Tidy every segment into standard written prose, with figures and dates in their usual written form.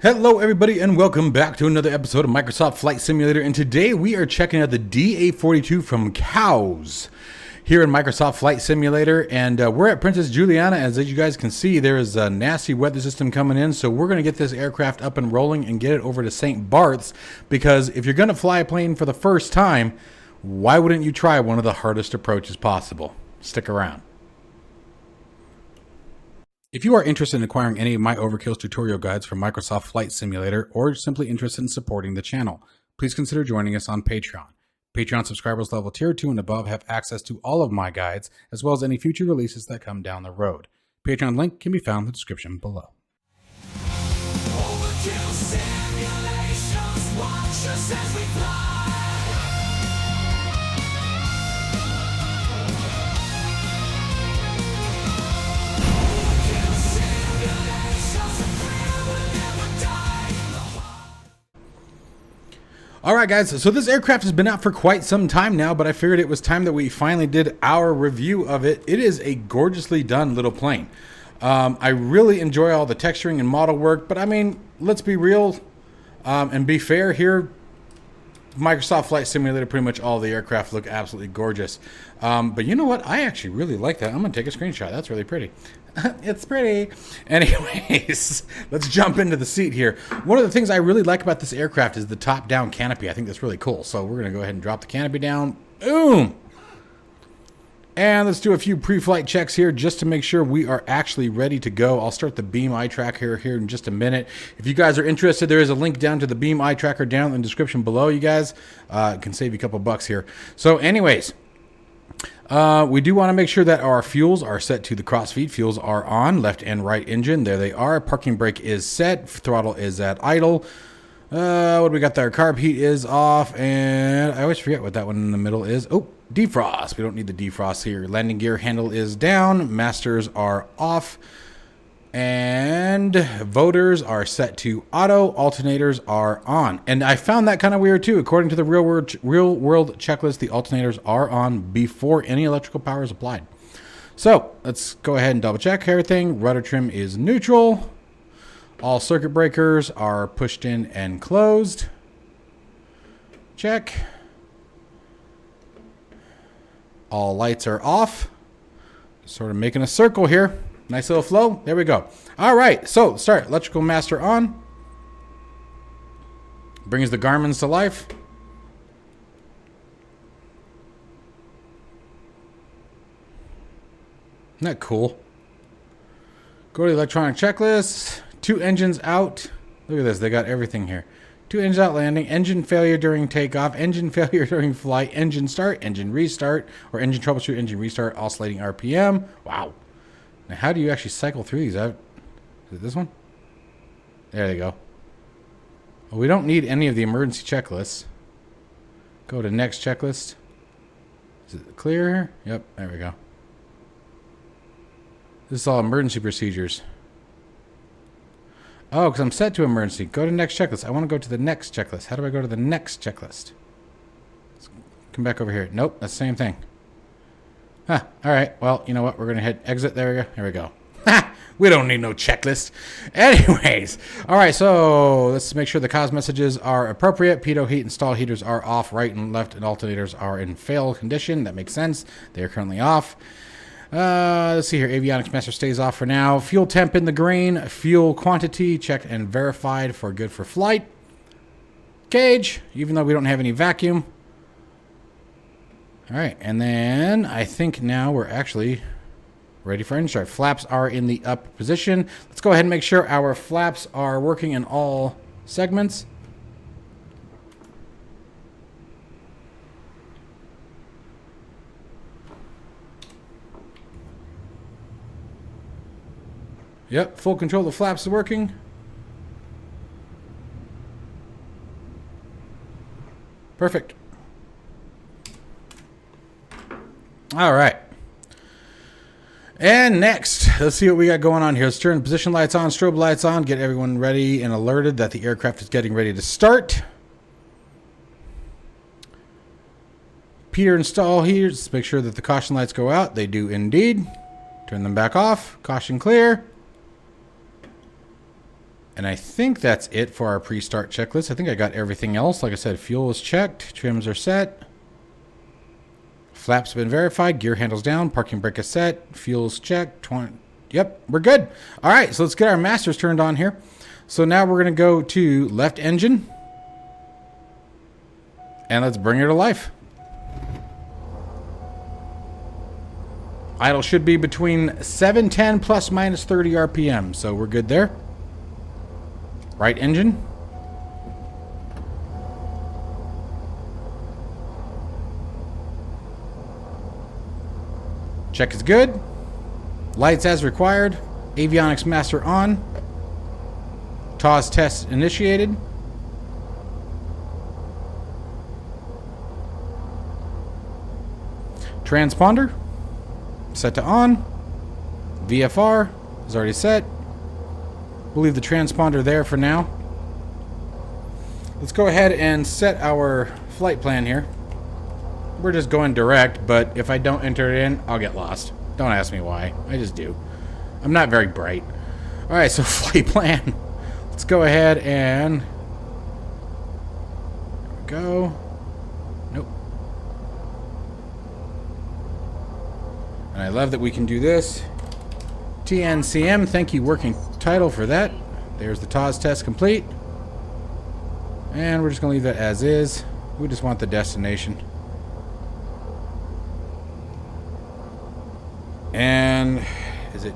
Hello everybody and welcome back to another episode of Microsoft Flight Simulator, and today we are checking out the DA-42 from COWS here in Microsoft Flight Simulator, and we're at Princess Juliana. As you guys can see, there is a nasty weather system coming in, so we're going to get this aircraft up and rolling and get it over to St. Barths, because if you're going to fly a plane for the first time, why wouldn't you try one of the hardest approaches possible? Stick around. If you are interested in acquiring any of my Overkills tutorial guides from Microsoft Flight Simulator, or simply interested in supporting the channel, please consider joining us on Patreon. Patreon subscribers level tier 2 and above have access to all of my guides, as well as any future releases that come down the road. Patreon link can be found in the description below. Overkill simulations, watch us as we fly. Alright guys, so this aircraft has been out for quite some time now, but I figured it was time that we finally did our review of it. It is a gorgeously done little plane. I really enjoy all the texturing and model work, but I mean, let's be real and be fair here. Microsoft Flight Simulator, pretty much all the aircraft look absolutely gorgeous. But you know what? I actually really like that. I'm going to take a screenshot. That's really pretty. It's pretty. Anyways, let's jump into the seat here. One of the things I really like about this aircraft is the top-down canopy. I think that's really cool. So we're going to go ahead and drop the canopy down. Boom! And let's do a few pre-flight checks here just to make sure we are actually ready to go. I'll start the beam eye tracker here in just a minute. If you guys are interested, there is a link down to the beam eye tracker down in the description below, you guys. It can save you a couple bucks here. So anyways, we do want to make sure that our fuels are set to the crossfeed. Fuels are on, left and right engine. There they are. Parking brake is set. Throttle is at idle. What do we got there? Carb heat is off, and I always forget what that one in the middle is. Oh, defrost. We don't need the defrost here. Landing gear handle is down. Masters are off. And voters are set to auto. Alternators are on. And I found that kind of weird too. According to the real world checklist, the alternators are on before any electrical power is applied. So let's go ahead and double check everything. Rudder trim is neutral. All circuit breakers are pushed in and closed. Check. All lights are off. Sort of making a circle here. Nice little flow. There we go. All right. So start. Electrical master on. Brings the Garmins to life. Isn't that cool? Go to the electronic checklist. 2 engines out. Look at this. They got everything here. 2 engines out landing. Engine failure during takeoff. Engine failure during flight. Engine start. Engine restart. Or engine troubleshoot. Engine restart. Oscillating RPM. Wow. Now, how do you actually cycle through these? Is it this one? There they go. Well, we don't need any of the emergency checklists. Go to next checklist. Is it clear here? Yep. There we go. This is all emergency procedures. Oh, because I'm set to emergency. Go to next checklist. I want to go to the next checklist. How do I go to the next checklist? Let's come back over here. Nope, that's the same thing. Huh. All right. Well, you know what? We're going to hit exit. There we go. There we go. Ha! We don't need no checklist. Anyways. All right. So let's make sure the COWS messages are appropriate. Pitot heat and stall heaters are off. Right and left and alternators are in fail condition. That makes sense. They are currently off. Let's see here. Avionics master stays off for now. Fuel temp in the green. Fuel quantity checked and verified for good for flight. Gauge, even though we don't have any vacuum. All right, and then I think now we're actually ready for engine start. Flaps are in the up position. Let's go ahead and make sure our flaps are working in all segments. Yep, full control of the flaps is working. Perfect. All right. And next, let's see what we got going on here. Let's turn position lights on, strobe lights on, get everyone ready and alerted that the aircraft is getting ready to start. Peter install heaters. Make sure that the caution lights go out. They do indeed. Turn them back off. Caution clear. And I think that's it for our pre-start checklist. I think I got everything else. Like I said, fuel is checked. Trims are set. Flaps have been verified. Gear handles down. Parking brake is set. Fuel's checked. Yep, we're good. All right, so let's get our masters turned on here. So now we're going to go to left engine. And let's bring her to life. Idle should be between 710 plus minus 30 RPM. So we're good there. Right engine. Check is good. Lights as required. Avionics master on. TOS test initiated. Transponder set to on. VFR is already set. We'll leave the transponder there for now. Let's go ahead and set our flight plan here. We're just going direct, but if I don't enter it in, I'll get lost. Don't ask me why. I just do. I'm not very bright. All right, so flight plan. Let's go ahead and... There we go. Nope. And I love that we can do this. TNCM, thank you, working title for that. There's the TOS test complete. And we're just going to leave that as is. We just want the destination. And is it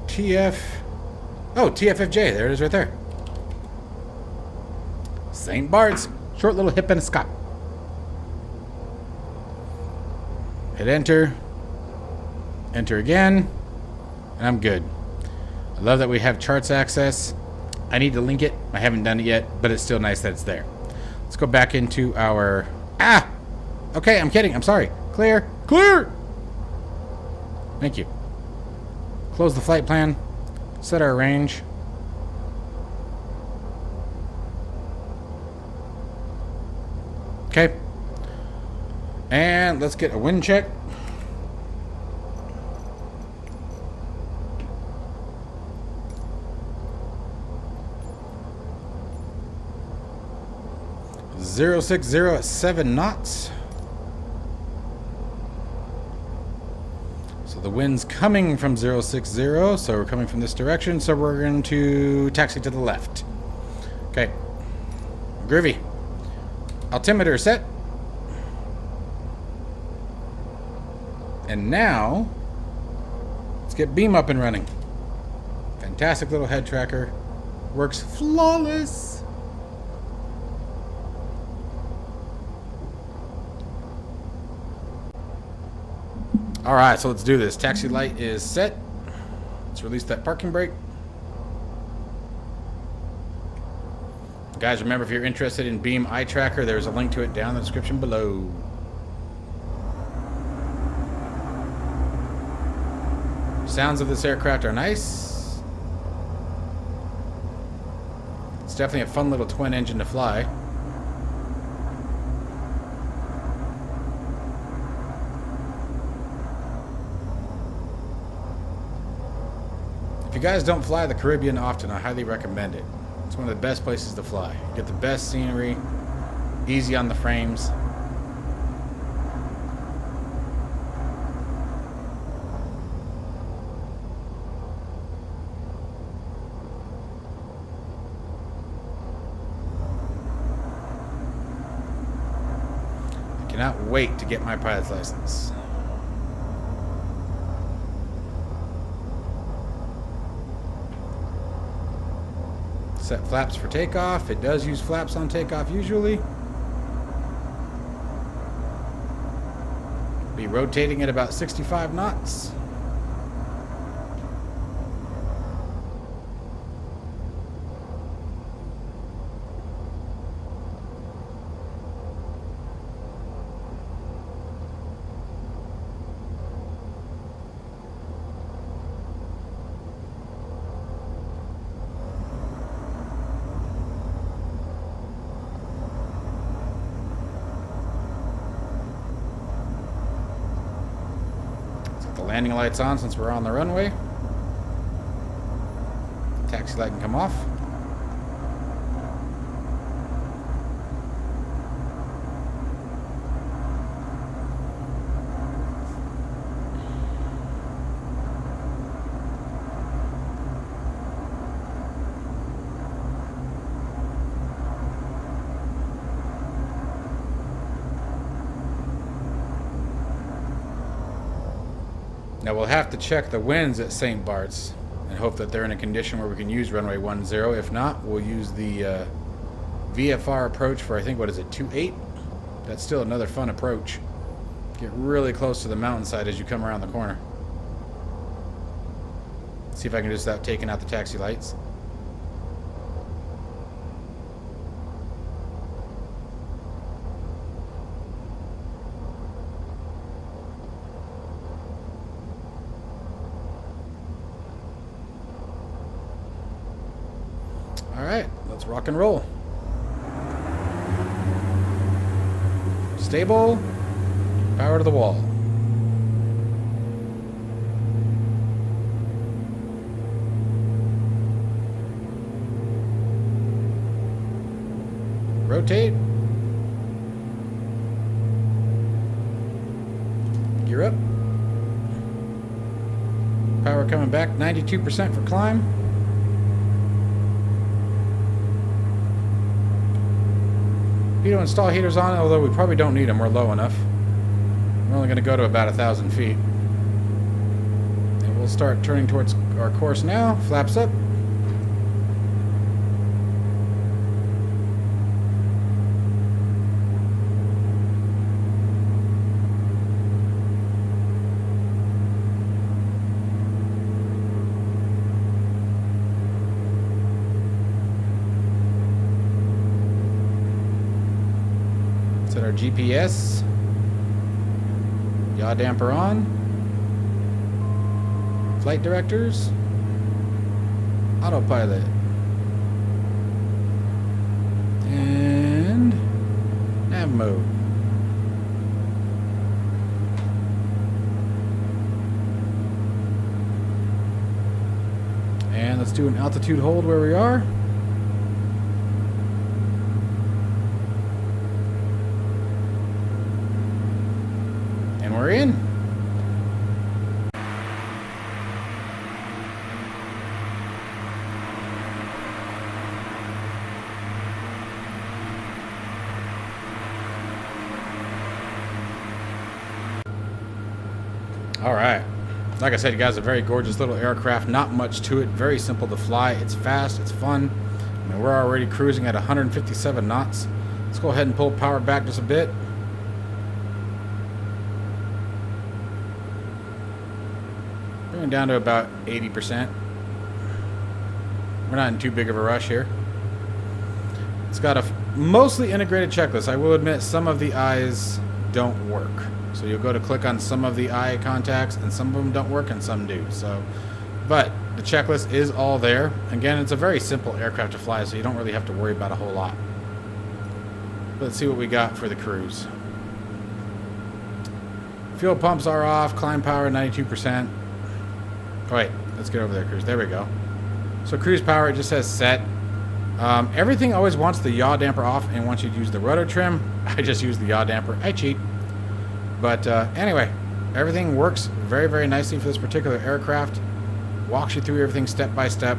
TF? Oh, TFFJ. There it is right there. St. Bart's. Short little hip and a scot. Hit enter. Enter again. And I'm good. I love that we have charts access. I need to link it. I haven't done it yet, but it's still nice that it's there. Let's go back into our... Ah! Okay, I'm kidding. I'm sorry. Clear. Clear! Thank you. Close the flight plan. Set our range. Okay. And let's get a wind check. Zero 60 at 7 knots. So the wind's coming from 060, so we're coming from this direction, so we're going to taxi to the left. Okay. Groovy. Altimeter set. And now, let's get beam up and running. Fantastic little head tracker. Works flawless. All right, so let's do this. Taxi light is set. Let's release that parking brake. Guys, remember, if you're interested in Beam Eye Tracker, there's a link to it down in the description below. Sounds of this aircraft are nice. It's definitely a fun little twin engine to fly. If you guys don't fly the Caribbean often, I highly recommend it. It's one of the best places to fly. You get the best scenery, easy on the frames. I cannot wait to get my pilot's license. Set flaps for takeoff. It does use flaps on takeoff usually. Be rotating at about 65 knots. Landing lights on since we're on the runway. Taxi light can come off. Now we'll have to check the winds at St. Bart's and hope that they're in a condition where we can use runway 10. If not, we'll use the VFR approach for, I think, what is it, 28? That's still another fun approach. Get really close to the mountainside as you come around the corner. See if I can just start taking out the taxi lights. Alright, let's rock and roll. Stable, power to the wall. Rotate. Gear up. Power coming back, 92% for climb. Pitot install heaters on, although we probably don't need them. We're low enough. We're only going to go to about 1,000 feet. And we'll start turning towards our course now. Flaps up. Set our GPS. Yaw damper on. Flight directors. Autopilot. And nav mode. And let's do an altitude hold where we are. And we're in. All right. Like I said, you guys, a very gorgeous little aircraft. Not much to it. Very simple to fly. It's fast. It's fun. I mean, we're already cruising at 157 knots. Let's go ahead and pull power back just a bit. Bring it down to about 80%. We're not in too big of a rush here. It's got a mostly integrated checklist. I will admit some of the eyes don't work. So you'll go to click on some of the eye contacts and some of them don't work and some do. So, but the checklist is all there. Again, it's a very simple aircraft to fly, so you don't really have to worry about a whole lot. Let's see what we got for the cruise. Fuel pumps are off. Climb power 92%. Oh, wait, let's get over there, cruise. There we go. So cruise power, it just says set. Everything always wants the yaw damper off and wants you to use the rotor trim. I just use the yaw damper. I cheat. But anyway, everything works very, very nicely for this particular aircraft. Walks you through everything step by step.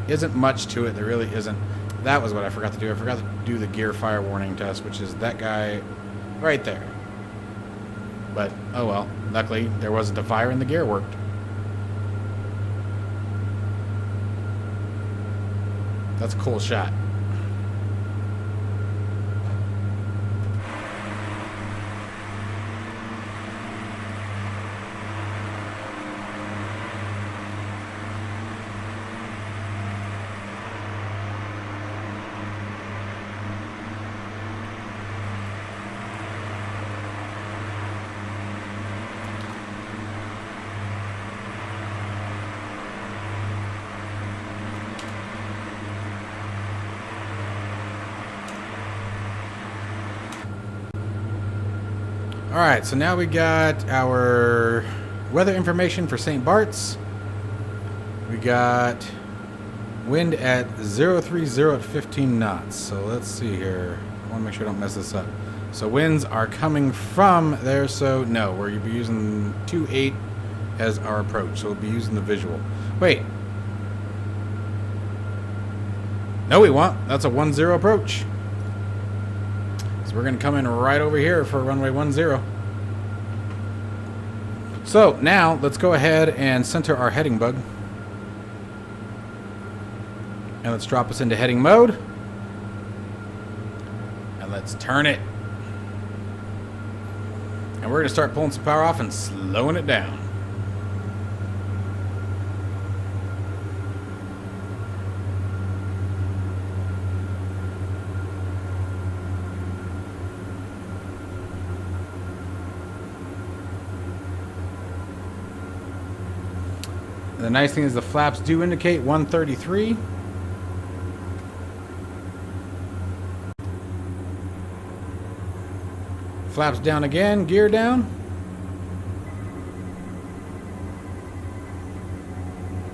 Isn't much to it. There really isn't. That was what I forgot to do. I forgot to do the gear fire warning test, which is that guy right there. But, oh well. Luckily, there wasn't a fire and the gear worked. That's a cool shot. Alright, so now we got our weather information for St. Bart's. We got wind at 030 at 15 knots. So let's see here. I want to make sure I don't mess this up. So winds are coming from there, so no, we'll be using 28 as our approach. So we'll be using the visual. Wait. No, we won't. That's a 10 approach. We're going to come in right over here for runway 10. So now let's go ahead and center our heading bug. And let's drop us into heading mode. And let's turn it. And we're going to start pulling some power off and slowing it down. The nice thing is the flaps do indicate 133. Flaps down again, gear down.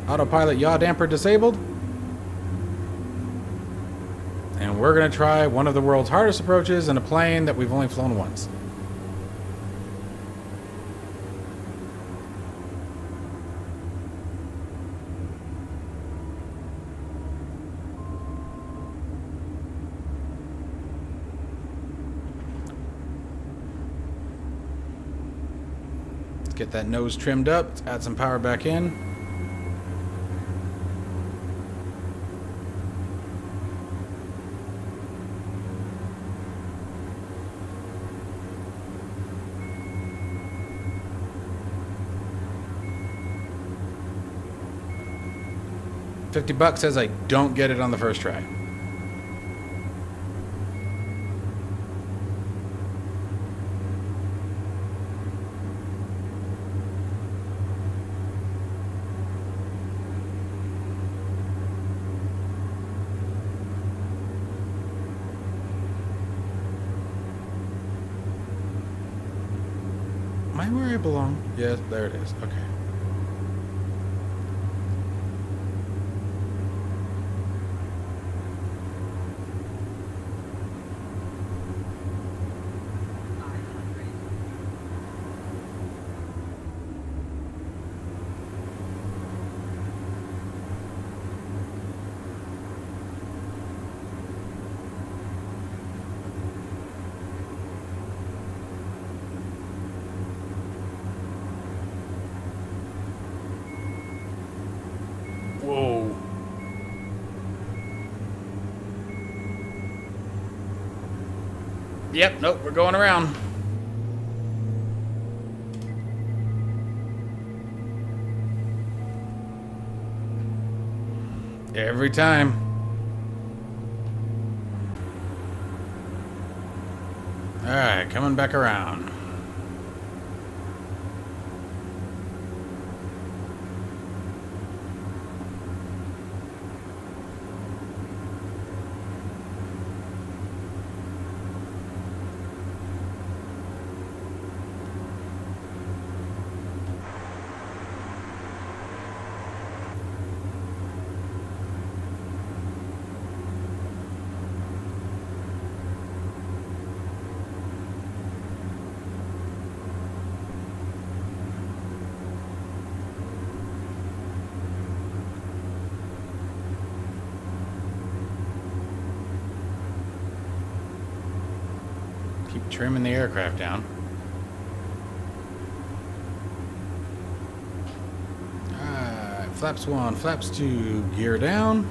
Autopilot yaw damper disabled. And we're going to try one of the world's hardest approaches in a plane that we've only flown once. Get that nose trimmed up. Let's add some power back in. $50 says I don't get it on the first try. Am I where I belong? Yes, there it is. Okay. Whoa. Yep, nope, we're going around. Every time. Alright, coming back around. Keep trimming the aircraft down. Alright, flaps 1, flaps 2, gear down.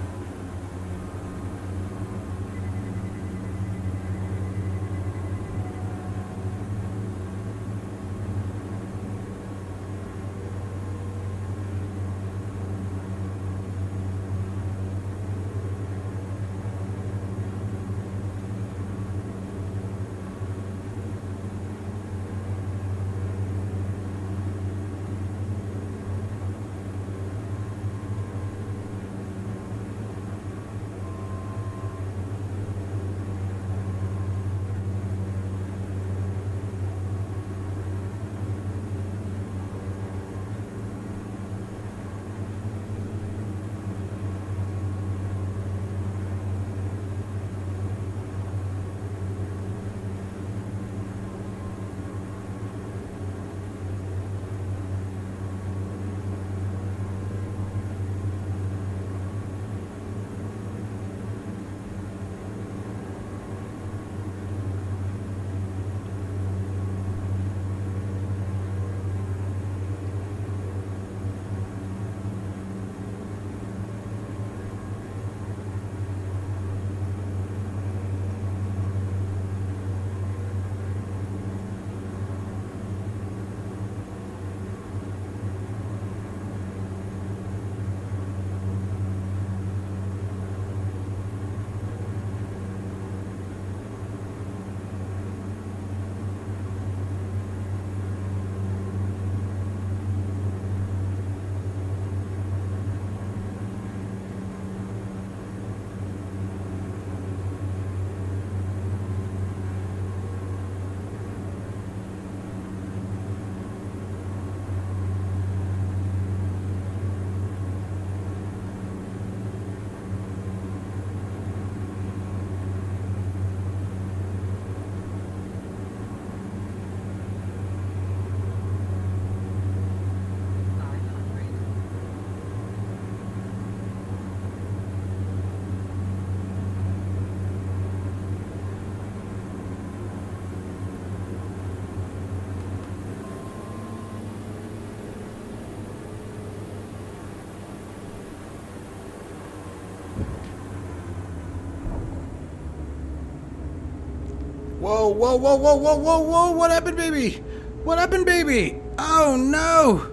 Whoa, whoa, whoa, whoa, whoa, whoa, whoa. What happened, baby? What happened, baby? Oh, no.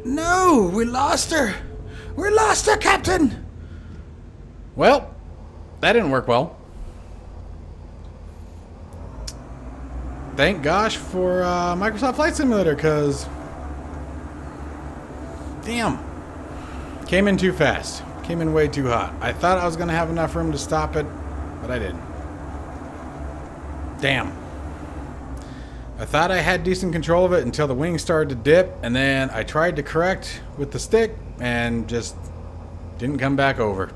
No, we lost her. We lost her, Captain. Well, that didn't work well. Thank gosh for Microsoft Flight Simulator, because... Damn. Came in too fast. Came in way too hot. I thought I was going to have enough room to stop it, but I didn't. Damn. I thought I had decent control of it until the wings started to dip, and then I tried to correct with the stick and just didn't come back over.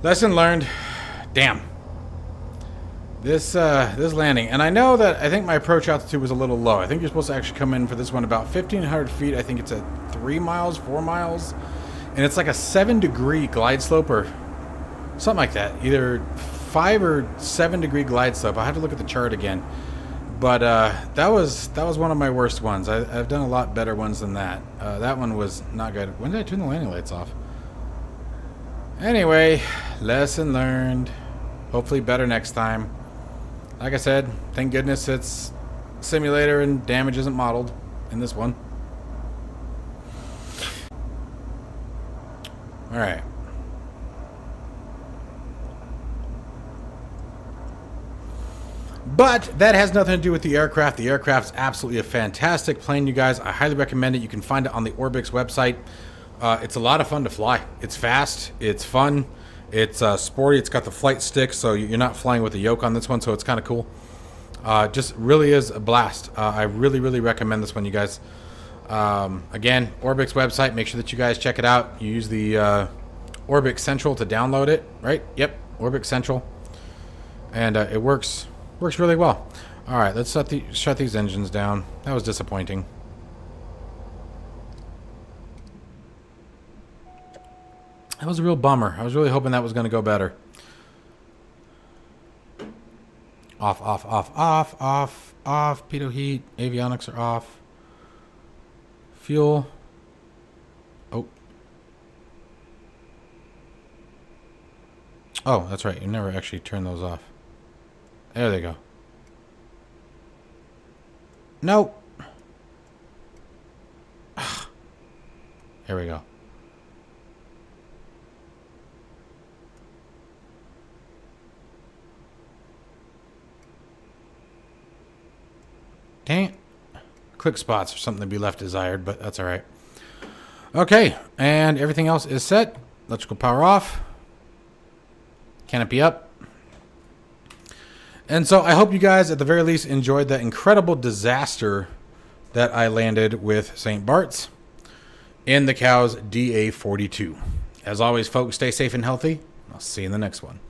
Lesson learned. Damn. This landing, and I know that I think my approach altitude was a little low. I think you're supposed to actually come in for this one about 1,500 feet. I think it's at 3 miles, 4 miles, and it's like a 7-degree glide slope or something like that. Either 5 or 7-degree glide slope. I'll have to look at the chart again. But that was one of my worst ones. I've done a lot better ones than that. That one was not good. When did I turn the landing lights off? Anyway, lesson learned. Hopefully better next time. Like I said, thank goodness it's simulator and damage isn't modeled in this one. Alright. But that has nothing to do with the aircraft. The aircraft is absolutely a fantastic plane, you guys. I highly recommend it. You can find it on the Orbix website. It's a lot of fun to fly. It's fast. It's fun. It's sporty. It's got the flight stick, so you're not flying with a yoke on this one, so it's kind of cool. Just really is a blast. I really, really recommend this one, you guys. Again, Orbix website. Make sure that you guys check it out. You use the Orbix Central to download it, right? Yep, Orbix Central. And it works really well. All right, let's shut these engines down. That was disappointing. That was a real bummer. I was really hoping that was going to go better. Off, off, off, off, off, off. Pitot heat. Avionics are off. Fuel. Oh. Oh, that's right. You never actually turn those off. There they go. Nope. Here we go. Dang it. Click spots or something to be left desired, but that's all right. Okay, and everything else is set. Electrical power off. Canopy up. And so I hope you guys, at the very least, enjoyed that incredible disaster that I landed with St. Bart's in the COWS DA-42. As always, folks, stay safe and healthy. I'll see you in the next one.